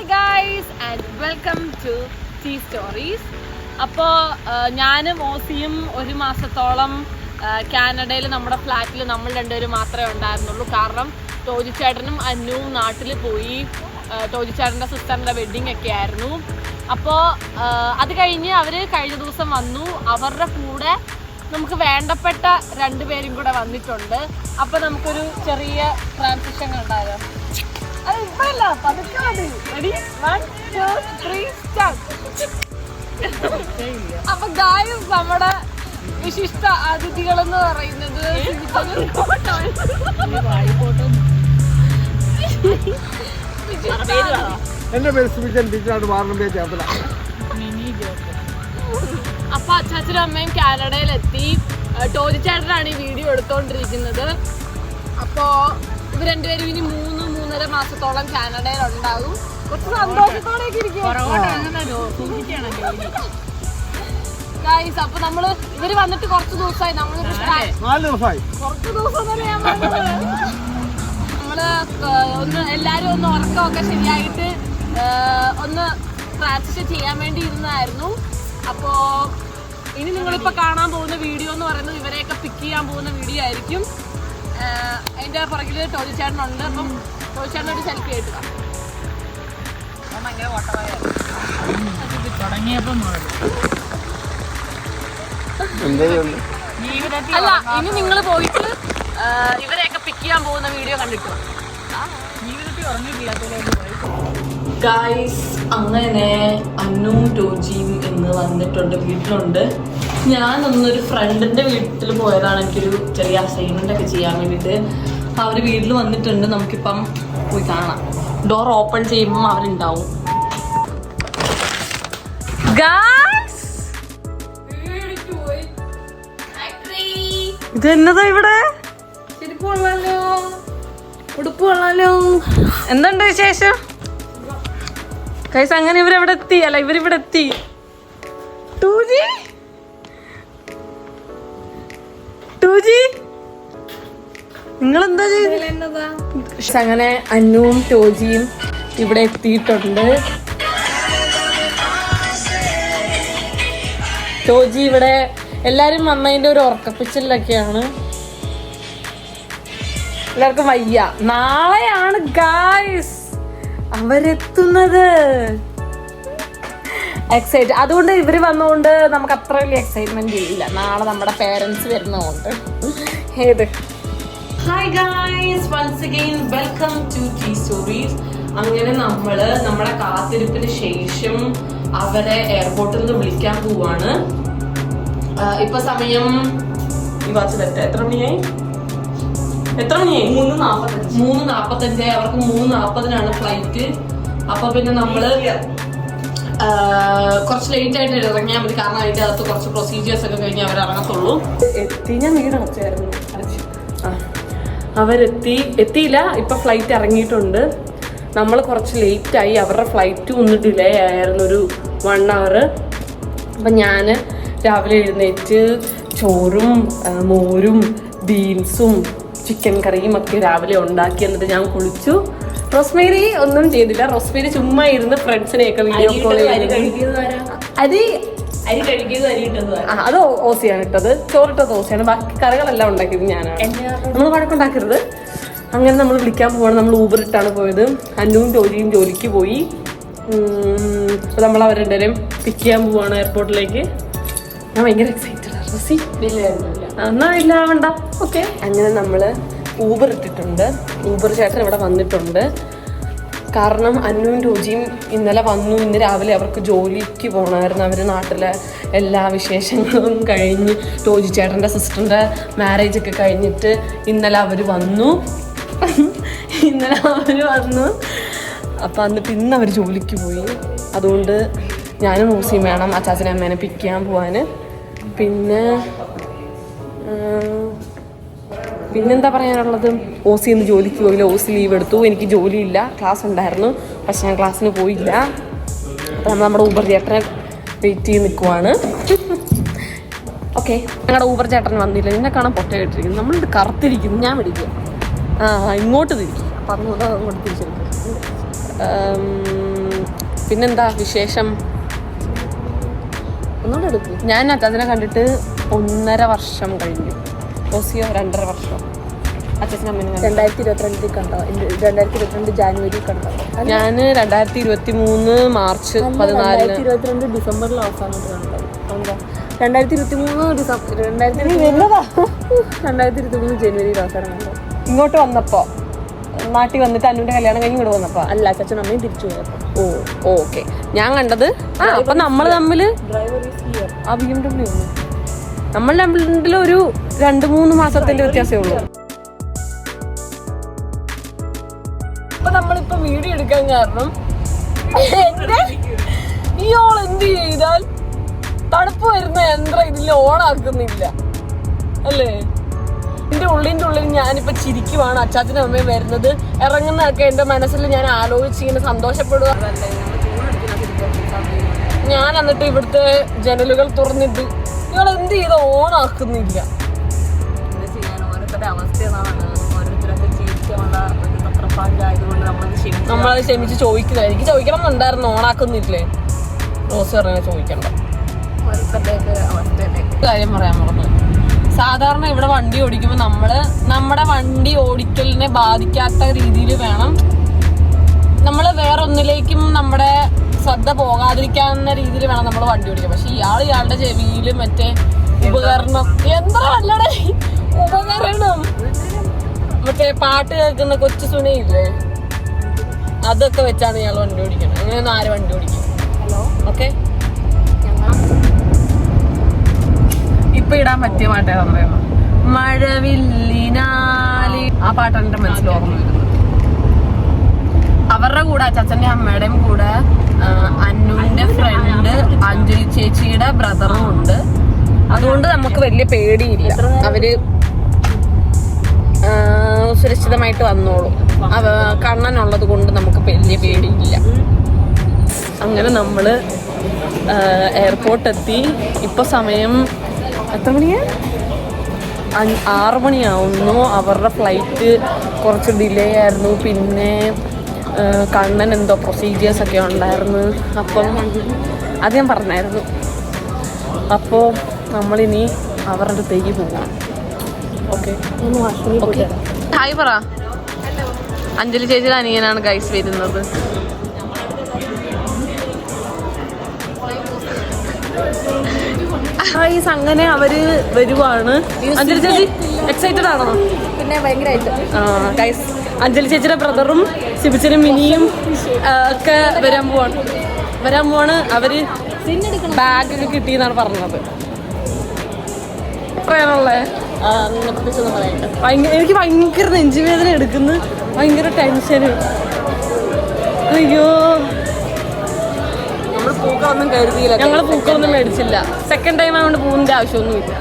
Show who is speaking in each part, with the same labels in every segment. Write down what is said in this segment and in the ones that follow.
Speaker 1: Hi guys and welcome to tea stories. അപ്പോൾ ഞാനും ഓസിയും ഒരു മാസത്തോളം കാനഡയിൽ നമ്മുടെ ഫ്ലാറ്റിൽ നമ്മൾ രണ്ടുപേരും മാത്രമേ ഉണ്ടായിരുന്നുള്ളൂ. കാരണം ടോജിച്ചേട്ടനും അന്നുവും നാട്ടിൽ പോയി. ടോജിച്ചേട്ടൻ്റെ സിസ്റ്ററിൻ്റെ വെഡ്ഡിങ് ഒക്കെ ആയിരുന്നു. അപ്പോൾ അത് കഴിഞ്ഞ് അവർ കഴിഞ്ഞ ദിവസം വന്നു. അവരുടെ കൂടെ നമുക്ക് വേണ്ടപ്പെട്ട രണ്ടുപേരും കൂടെ വന്നിട്ടുണ്ട്. അപ്പോൾ നമുക്കൊരു ചെറിയ ട്രാൻസിഷൻ കണ്ടാലോ? അത് ഇപ്പോഴല്ല, പതുക്കെ മതി. റെഡി? 1 2 3 സ്റ്റാർട്ട്. അപ്പൊ ഗായ്സ്, നമ്മുടെ വിശിഷ്ട അതിഥികളെന്ന് പറയുന്നത്
Speaker 2: എന്റെ പേര് സുമിച്ചൻ, ടീച്ചറാണ്. വാർണമ്പേ ചേർത്തല.
Speaker 1: അപ്പൊ അച്ചാച്ചനും അമ്മയും കാനഡയിലെത്തി. ടോജിച്ചേട്ടനാണ് ഈ വീഡിയോ എടുത്തോണ്ടിരിക്കുന്നത്. അപ്പോ ഇവർ രണ്ടുപേരും ഇനി 3-3.5 മാസത്തോളം കാനഡയിൽ ഉണ്ടാകും. കുറച്ച് സന്തോഷത്തോടെയൊക്കെ ഇരിക്കും. അപ്പൊ നമ്മള് ഇവര് വന്നിട്ട് കുറച്ച് ദിവസമായി. കുറച്ച് ദിവസം തന്നെ ഞാൻ പറഞ്ഞത്. നമ്മള് എല്ലാരും ഒന്ന് ഉറക്കമൊക്കെ ശരിയായിട്ട് ഒന്ന് പ്രാക്ടീസ് ചെയ്യാൻ വേണ്ടി ഇരുന്നായിരുന്നു. അപ്പോ ഇനി നിങ്ങളിപ്പോ കാണാൻ പോകുന്ന വീഡിയോ എന്ന് പറയുന്നത് ഇവരെയൊക്കെ പിക്ക് ചെയ്യാൻ പോകുന്ന വീഡിയോ ആയിരിക്കും. അതിന്റെ പുറകില് ടോജിച്ചേട്ടനുണ്ട്. അപ്പം ടോജിച്ചേട്ടൻ ഒരു സെൽഫി ആയിട്ട് കാണാം. അല്ല, ഇനി നിങ്ങൾ പോയിട്ട് ഇവരെയൊക്കെ പിക്ക് ചെയ്യാൻ പോകുന്ന വീഡിയോ കണ്ടിട്ടു. ഗായ്സ്, അങ്ങനെ അന്നുവും ടോജിയും ഇന്ന് വന്നിട്ടുണ്ട്, വീട്ടിലുണ്ട്. ഞാനൊന്നൊരു ഫ്രണ്ടിന്റെ വീട്ടിൽ പോയതാണ്. എനിക്കൊരു ചെറിയ അസൈൻമെന്റ് ഒക്കെ ചെയ്യാൻ വേണ്ടിയിട്ട്. അപ്പൊ അവര് വീട്ടിൽ വന്നിട്ടുണ്ട്. നമുക്കിപ്പം പോയി കാണാം. ഡോർ ഓപ്പൺ ചെയ്യുമ്പോൾ അവരുണ്ടാവും. ഇതെന്നതാ ഇവിടെ? ചെരുപ്പ് കൊള്ളാലോ, ഉടുപ്പ് കൊള്ളാലോ. എന്തുണ്ട് വിശേഷം ഗൈസ്? അങ്ങനെ ഇവരെവിടെ എത്തി? അല്ല, ഇവരിവിടെ എത്തി. ടൂജി നിങ്ങളെന്താ ചെയ്തത്? അങ്ങനെ അന്നുവും ടോജിയും ഇവിടെ എത്തിയിട്ടുണ്ട്. ടോജി ഇവിടെ എല്ലാരും വന്നതിന്റെ ഒരു ഉറക്കപ്പിച്ചിലൊക്കെയാണ്. എല്ലാവർക്കും വയ്യ. നാളെയാണ് ഗായ്സ് അവരെത്തുന്നത്. എക്സൈറ്റ്. അതുകൊണ്ട് ഇവര് വന്നതുകൊണ്ട് നമുക്ക് അത്ര വലിയ എക്സൈറ്റ്മെന്റ് ഇല്ല. നാളെ നമ്മുടെ പേരൻസ് വരുന്നതുകൊണ്ട്. ഏത് hi guys, once again welcome to tea stories. അങ്ങനെ നമ്മള് നമ്മുടെ കാത്തിരിപ്പിന് ശേഷം അവരെ എയർപോർട്ടിൽ നിന്ന് വിളിക്കാൻ പോവാണ്. ഇപ്പൊ സമയം ഈ വാച്ചിൽ എത്ര മണിയായി? 3:45. അവർക്ക് 3:40 ഫ്ലൈറ്റ്. അപ്പൊ പിന്നെ നമ്മള് കുറച്ച് ലേറ്റ് ആയിട്ട് ഇറങ്ങിയാൽ മതി. കാരണം അതിന്റെ അകത്ത് കുറച്ച് പ്രൊസീജിയേഴ്സ് ഒക്കെ കഴിഞ്ഞ് അവർ ഇറങ്ങത്തുള്ളൂ. ഞാൻ വീട് അടച്ചായിരുന്നു. എത്തിയില്ല. ഇപ്പൊ ഫ്ലൈറ്റ് ഇറങ്ങിയിട്ടുണ്ട്. നമ്മൾ കുറച്ച് ലേറ്റായി. അവരുടെ ഫ്ലൈറ്റ് ഒന്ന് ഡിലേ ആയിരുന്നു, ഒരു 1 hour. അപ്പം ഞാൻ രാവിലെ എഴുന്നേറ്റ് ചോറും മോരും ബീൻസും ചിക്കൻ കറിയും ഒക്കെ രാവിലെ ഉണ്ടാക്കി. എന്നിട്ട് ഞാൻ കുളിച്ചു. റോസ്മേരി ഒന്നും ചെയ്തില്ല. റോസ്മേരി ചുമ്മാ ഇരുന്ന് ഫ്രണ്ട്സിനെയൊക്കെ വീഡിയോ കോൾ അത് ഓസിയാണ് ഇട്ടത്. ചോറിട്ടത് ഓസിയാണ്. ബാക്കി കറികളെല്ലാം ഉണ്ടാക്കിയത് ഞാനാണ്. നമ്മൾ വഴക്കുണ്ടാക്കരുത്. അങ്ങനെ നമ്മൾ വിളിക്കാൻ പോവാണ്. നമ്മൾ ഊബർ ഇട്ടാണ് പോയത്. അന്നുവും ടോജിയും ജോലിക്ക് പോയി. അപ്പോൾ നമ്മൾ അവർ രണ്ടുപേരും പിക്ക് ചെയ്യാൻ പോവാണ് എയർപോർട്ടിലേക്ക്. ഞാൻ ഭയങ്കര എക്സൈറ്റഡ് ആണ്. റസി എന്നാ ഇല്ല വേണ്ട. ഓക്കെ, അങ്ങനെ നമ്മൾ ഊബർ ഇട്ടിട്ടുണ്ട്. ഊബർ ചേട്ടൻ ഇവിടെ വന്നിട്ടുണ്ട്. കാരണം അന്നുവും ടോജിയും ഇന്നലെ വന്നു. ഇന്ന് രാവിലെ അവർക്ക് ജോലിക്ക് പോകണമായിരുന്നു. അവർ നാട്ടിലെ എല്ലാ വിശേഷങ്ങളും കഴിഞ്ഞ് ടോജി ചേട്ടൻ്റെ സിസ്റ്ററിൻ്റെ മാരേജൊക്കെ കഴിഞ്ഞിട്ട് ഇന്നലെ അവർ വന്നു. അപ്പം എന്നിട്ട് ഇന്ന് അവർ ജോലിക്ക് പോയി. അതുകൊണ്ട് ഞാനും മൂസിയും വേണം അച്ചാച്ചനെ അമ്മേനെ പിക്ക് ചെയ്യാൻ പോവാൻ. പിന്നെന്താ പറയാനുള്ളത്? ഓസി ഇന്ന് ജോലിക്ക് പോയില്ല. ഓസി ലീവ് എടുത്തു. എനിക്ക് ജോലിയില്ല, ക്ലാസ് ഉണ്ടായിരുന്നു. പക്ഷെ ഞാൻ ക്ലാസ്സിന് പോയില്ല. അപ്പം നമ്മൾ നമ്മുടെ ഊബർ ചേട്ടനെ വെയിറ്റ് ചെയ്ത് നിൽക്കുവാണ്. ഓക്കെ, ഞങ്ങളുടെ ഊബർ ചേട്ടൻ വന്നില്ല. എന്നെ കാണാൻ പൊട്ട കേട്ടിരിക്കുന്നു. നമ്മളിത് കറുത്തിരിക്കുന്നു. ഞാൻ വിളിക്കുക. ഇങ്ങോട്ട് തിരിക്കും. അപ്പം അതുകൊണ്ട് അങ്ങോട്ട് തിരിച്ചെടുക്കും. പിന്നെന്താ വിശേഷം? ഞാൻ അച്ചാച്ചനെ കണ്ടിട്ട് 1.5 വർഷം കഴിഞ്ഞു. ഓസിയോ 2.5 വർഷം. അച്ഛനും അമ്മേനും
Speaker 3: 2022 കണ്ടോ? 2022 ജാനുവരി കണ്ടോ?
Speaker 1: ഞാൻ 2023 മാർച്ച് 14
Speaker 3: 2022 ഡിസംബറിൽ അവസാനമായിട്ട് കണ്ടോ? 2023 ജനുവരിയിൽ അവസാനം കണ്ടോ?
Speaker 1: ഇങ്ങോട്ട് വന്നപ്പോ, നാട്ടിൽ വന്നിട്ട് അനുവിന്റെ കല്യാണം കഴിഞ്ഞ് ഇങ്ങോട്ട് വന്നപ്പോ
Speaker 3: അല്ല, അച്ഛനും അമ്മയും തിരിച്ചു പോയപ്പോ.
Speaker 1: ഓക്കെ. ഞാൻ കണ്ടത് അപ്പൊ നമ്മൾ തമ്മില് ആ BMW നമ്മൾ തമ്മിൽ ഒരു 2-3 മാസത്തിന്റെ വ്യത്യാസമേ ഉള്ളൂ. അപ്പൊ നമ്മളിപ്പോ വീഡിയോ എടുക്കാൻ കാരണം ഇയാൾ എന്ത് ചെയ്താൽ തണുപ്പ് വരുന്ന യന്ത്രം ഇതിൽ ഓണാക്കുന്നില്ല അല്ലേ? എന്റെ ഉള്ളിൽ ഞാനിപ്പോ ചിരിക്കുവാണ്. അച്ചാച്ചനും അമ്മയും വരുന്നത് ഇറങ്ങുന്നതൊക്കെ എന്റെ മനസ്സിൽ ഞാൻ ആലോചിച്ച് ഇങ്ങനെ സന്തോഷപ്പെടുക. ഞാൻ എന്നിട്ട് ഇവിടുത്തെ ജനലുകൾ തുറന്നിട്ട് ഇയാൾ എന്ത് ചെയ്ത ഓണാക്കുന്നില്ല. നമ്മളത് ക്ഷമിച്ച് ചോദിക്കുന്നത്. എനിക്ക് ചോദിക്കണം എന്നുണ്ടായിരുന്നു, ഓണാക്കുന്നില്ലേ? റോസ് പറഞ്ഞ ചോദിക്കണ്ട. കാര്യം പറയാൻ പറഞ്ഞു. സാധാരണ ഇവിടെ വണ്ടി ഓടിക്കുമ്പോൾ നമ്മുടെ വണ്ടി ഓടിക്കലിനെ ബാധിക്കാത്ത രീതിയിൽ വേണം നമ്മള് വേറൊന്നിലേക്കും നമ്മുടെ ശ്രദ്ധ പോകാതിരിക്കാവുന്ന രീതിയിൽ വേണം നമ്മൾ വണ്ടി ഓടിക്കാൻ. പക്ഷെ ഇയാളുടെ ചെവിയില് മറ്റേ ഉപകരണം, എന്താ അല്ലടേ ഉപകരണം, മറ്റേ പാട്ട് കേൾക്കുന്ന കൊച്ചു സുനയില്ലേ, അതൊക്കെ വെച്ചാണ് ഇയാൾ വണ്ടി ഓടിക്കുന്നത്. അങ്ങനെയൊന്നും ആര് വണ്ടി ഓടിക്കും? ഓക്കെ, ഇപ്പൊ ഇടാൻ പറ്റിയ പാട്ടേ പറയുന്നു. മഴവില്ലിനാലി, ആ പാട്ടാണ് എന്റെ മനസ്സിൽ ഓർമ്മ വരുന്നത്. അവരുടെ കൂടെ അച്ചാച്ചന്റെ അമ്മയുടെയും കൂടെ അന്നുവിന്റെ ഫ്രണ്ട് അഞ്ജലി ചേച്ചിയുടെ ബ്രദറും ഉണ്ട്. അതുകൊണ്ട് നമുക്ക് വലിയ പേടിയില്ല. അവര് സുരക്ഷിതമായിട്ട് വന്നോളും. കണ്ണനുള്ളത് കൊണ്ട് നമുക്ക് വലിയ പേടിയില്ല. അങ്ങനെ നമ്മള് എയർപോർട്ട് എത്തി. ഇപ്പൊ സമയം എത്ര മണിയാ? 6 മണിയാവുന്നു. അവരുടെ ഫ്ലൈറ്റ് കുറച്ച് ഡിലേ ആയിരുന്നു. പിന്നെ കണ്ണൻ എന്തോ പ്രൊസീജിയേഴ്സ് ഒക്കെ ഉണ്ടായിരുന്നു. അപ്പം അത് ഞാൻ പറഞ്ഞായിരുന്നു. അപ്പോൾ നമ്മളിനി അവരുടെ അടുത്തേക്ക് പോകാം. Okay okay. ഹായ് പറ. അഞ്ജലി ചേച്ചിയുടെ അനിയനാണ് ഗൈസ് വരുന്നത്. അങ്ങനെ അവര് വരുവാണ്. അഞ്ജലി ചേച്ചി എക്സൈറ്റഡ് ആണോ?
Speaker 3: പിന്നെ ഭയങ്കരമായിട്ട്.
Speaker 1: ഗൈസ്, അഞ്ജലി ചേച്ചിയുടെ ബ്രദറും സിബിച്ചനും മിനിയും ഒക്കെ വരാൻ പോവാണ്. അവര് ബാഗൊക്കെ കിട്ടിയെന്നാണ് പറഞ്ഞത്. പറയാനുള്ളേ എനിക്ക് ഭയങ്കര നെഞ്ചുവേദന എടുക്കുന്നു, ഭയങ്കര ടെൻഷന്. അയ്യോ, ഞങ്ങള് പൂക്കളൊന്നും മേടിച്ചില്ല. സെക്കൻഡ് ടൈം ആയതുകൊണ്ട് പൂവിന്റെ ആവശ്യമൊന്നുമില്ല.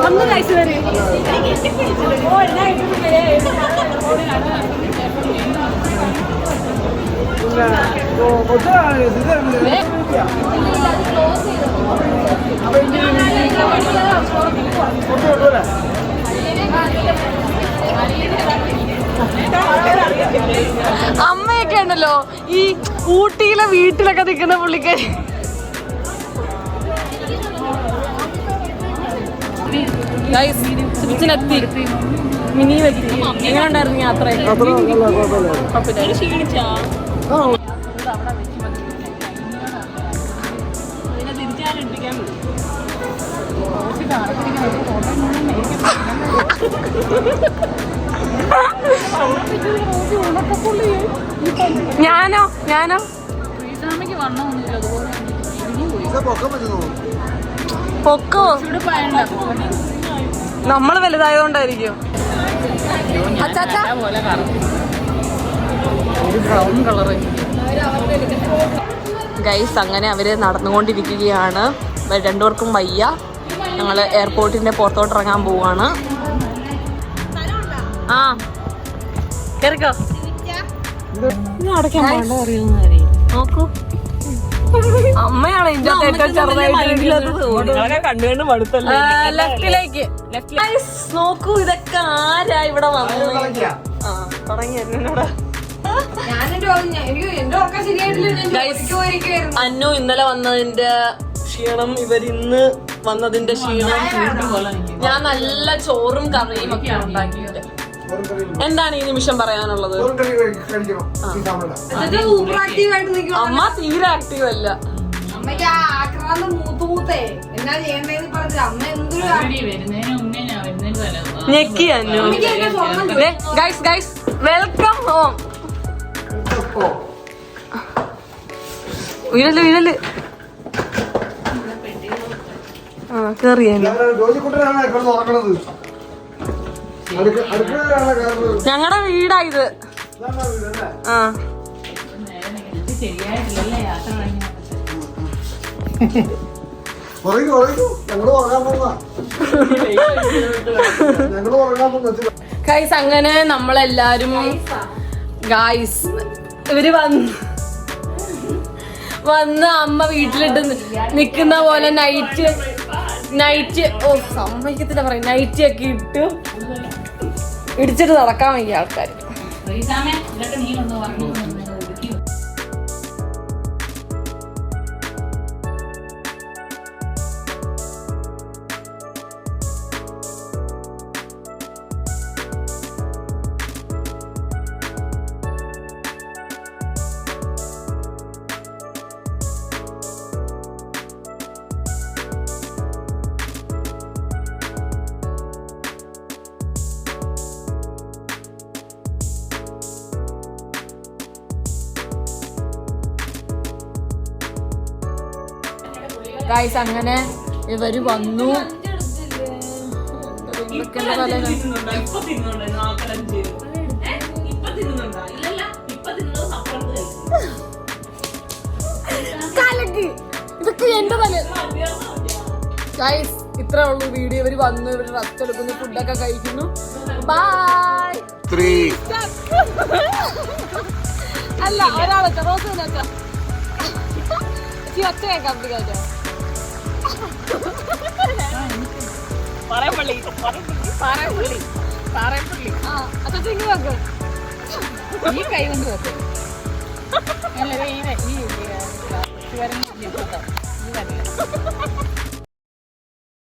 Speaker 1: ഒന്ന് കഴിച്ചു വരെ അമ്മയൊക്കെ ഉണ്ടല്ലോ ഈ ഊട്ടിയിലെ വീട്ടിലൊക്കെ നിൽക്കുന്ന പുള്ളിക്കാരി. എത്തി, മിനിയും എത്തി. എങ്ങനെ ഉണ്ടായിരുന്നു യാത്ര? ഞാനോ പൊക്കോ നമ്മള് വലുതായതുകൊണ്ടായിരിക്കും. ഗൈസ് അങ്ങനെ അവര് നടന്നുകൊണ്ടിരിക്കുകയാണ്. രണ്ടുപേർക്കും വയ്യ. ഞങ്ങള് എയർപോർട്ടിന്റെ പുറത്തോട്ട് ഇറങ്ങാൻ പോവാണ്. ആ കേറിക്കോ. നോക്കൂ അമ്മയാണ് ഇതിന്റെ ഏറ്റവും ചെറുതായിട്ട് ലെഫ്റ്റിലേക്ക്. നോക്കൂ ഇതൊക്കെ ആരാ ഇവിടെ വന്നത്? ആ തുടങ്ങി എന്നോട്. അന്നു ഇന്നലെ വന്നതിന്റെ ക്ഷീണം, ഇവരിന്ന് വന്നതിന്റെ ക്ഷീണം. ഞാൻ നല്ല ചോറും കറിയും ഒക്കെ ഉണ്ടാക്കിയിട്ട്. എന്താണ് ഈ നിമിഷം പറയാനുള്ളത്? അമ്മ തീരെ ആക്റ്റീവ് അല്ല. ഞെക്കി അന്നു. Guys guys welcome home. ഉയരല് ആ കേറിയല്ലോ. ഞങ്ങളുടെ വീടാ ഇത്. ആ ഗൈസ് അങ്ങനെ നമ്മളെല്ലാരും ഗൈസ് ഇവര് വന്ന് അമ്മ വീട്ടിലിട്ട് നിക്കുന്ന പോലെ നൈറ്റ് ഓ സമ്മതിക്കത്തില്ല പറയും. നൈറ്റ് ഒക്കെ ഇട്ട് ഇടിച്ചിട്ട് നടക്കാൻ വയ്യ ആൾക്കാർ. ഗൈസ് അങ്ങനെ ഇവര് വന്നു. ഇതൊക്കെ എന്റെ തല. ഗൈസ് ഇത്രേ ഉള്ളൂ വീഡിയോ. ഇവര് വന്നു, ഇവര് റെസ്റ്റ് എടുക്കുന്നു, ഫുഡൊക്കെ കഴിക്കുന്നു. ബൈ. അല്ല ഒരാളൊക്കെ റോസ് ഒറ്റ കേൾക്കാം. പാറേപ്പള്ളി ആ അച്ഛൻ നോക്ക്. ഈ കൈ കൊണ്ട് നോക്ക്. ഈ